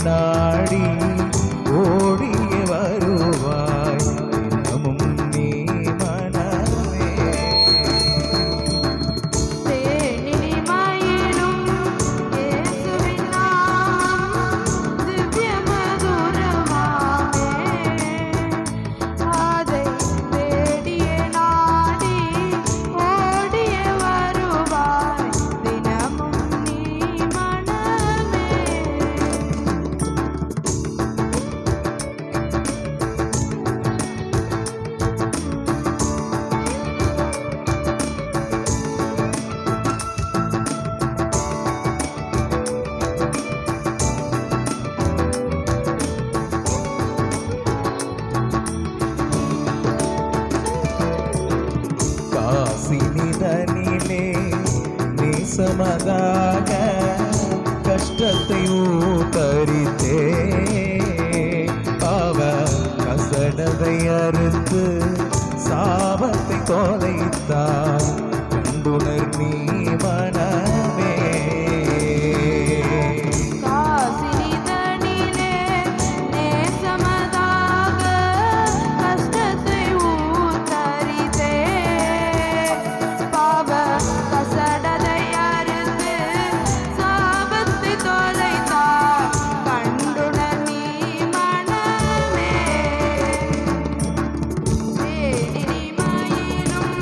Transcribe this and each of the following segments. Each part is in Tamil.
நாடி ஓடிய வருவாய் தினமும் நீ மனமே. தேனினிமையிலும் இயேசுவின் நாமம் திவ்ய மதுரமாமே. அதை தேடியே நாடி ஓடிய வருவாய் தினமும் நீ மனமே. காசினிதனிலே நேசமதாக கஷ்டத்தை ஊத்தரித்தே பாவ கசடதை அறுத்து சாபத்தை தொலைத்தார் கண்டுணர் நீ மனமே. காசினிதனிலே நேசமதாக கஷ்டத்தை ஊத்தரித்தே பாவ கசடதை அறுத்து சாபத்தை தொலைத்தார் கண்டுணர் நீ மனமே. தேனினிமையிலும்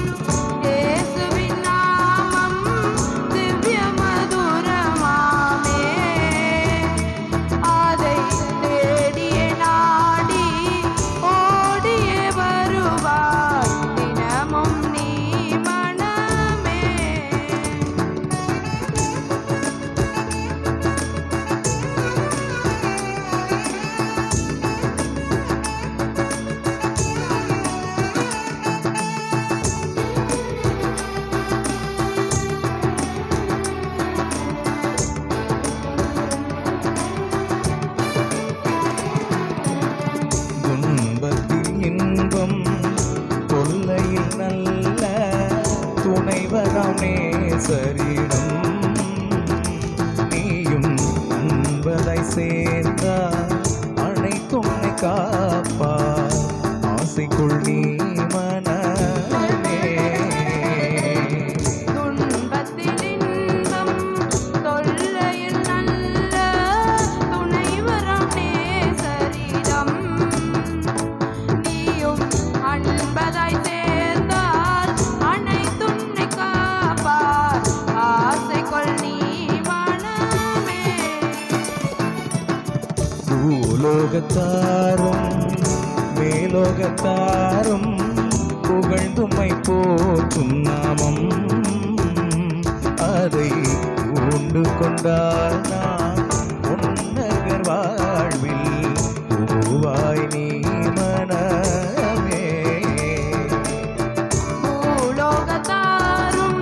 இயேசுவின் நாமம் திவ்ய மதுரமாமே. அதை தேடியே நாடி ஓடியே வருவாய் தினமும் நீ மனமே. துன்பத்தில் இன்பம் தொல்லையில் நல்ல துணைவராம் நேசரிடம் நீயும் அன்பதை சேர்ந்தார் அனைத்துன்னை காப்பார் ஆசைக்குள் நீ மனமே. துன்பத்தில் இன்பம் தொல்லையில் நல்ல துணைவராம் நேசரிடம் நீயும் அன்பதாய் சேர்ந்தால் அனைத்துன்னை காப்பார் ஆசைக்குள் நீ மனமே. பூலோகத்தாரும் மேலோகத்தாரும் புகழ்ந்துமை போற்றும் நாமம் அதை உண்டு கொண்டால் நான் உன்னகர் வாழ்வில் பூவாய் நீ மனமே. பூலோகத்தாரும்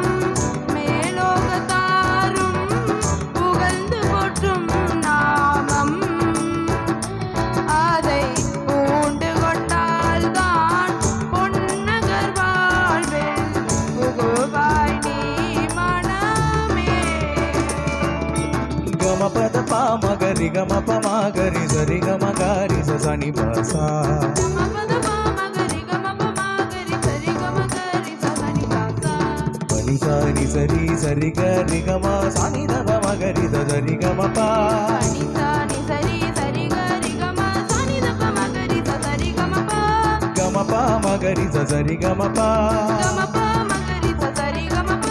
மேலோகத்தாரும் புகழ்ந்து போற்றும் நாமம் அதை பூண்டு கொண்டால்தான் பொன்னகர் வாழ்வில் புகுவாய் நீ மனமே. గమపద పామగరి గమప మాగరి సరి గమగారి సని బాసా గమపద పామగరి గమప మాగరి సరి గమగరి సని బాసా పని సాని సరి సరి గరి గమ సాని దమ మగరి దరి గమప పని సాని సరి సరి గరి గమ సాని దప మగరి సరి గమప గమప మగరి సరి గమప గమప మగరి సరి గమప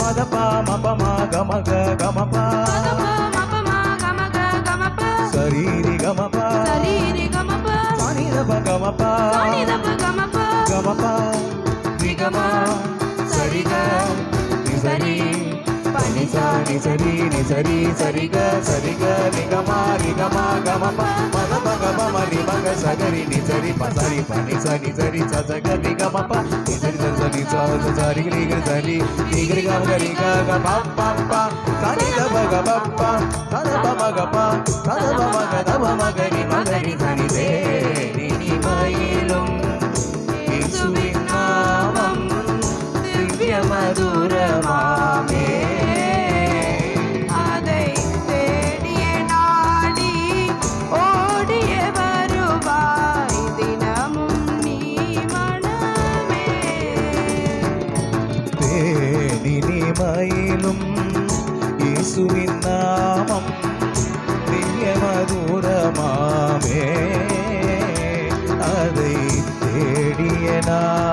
పద ప మప మా గమగ గమప పదప మపమ గమగ గమప సరి గమప సరి గమప సాని దప గమప సాని దప గమప గమప రి గమ సరి గ ని సరి పని సాని సరి ని సరి సరి గ ని గమ గమప పద ప గమ మరి మగ సగరి ని సరి ప సరి పని సని సరి స గ ని గమప ని సరి సరి సరి ని సరి ని గమ గరి గ గ ప ప ప సని ద ప గ ప ప సద ప మ గ ప సద ప మ గ ద ప మ గ ని మ గ ని సని దే ని ని మయిலும் இயேசுவின் நாமம் திவ்ய மதுரமாமே. அதை தேடியே நாடி சுகமாமே அதை தேடிய நான்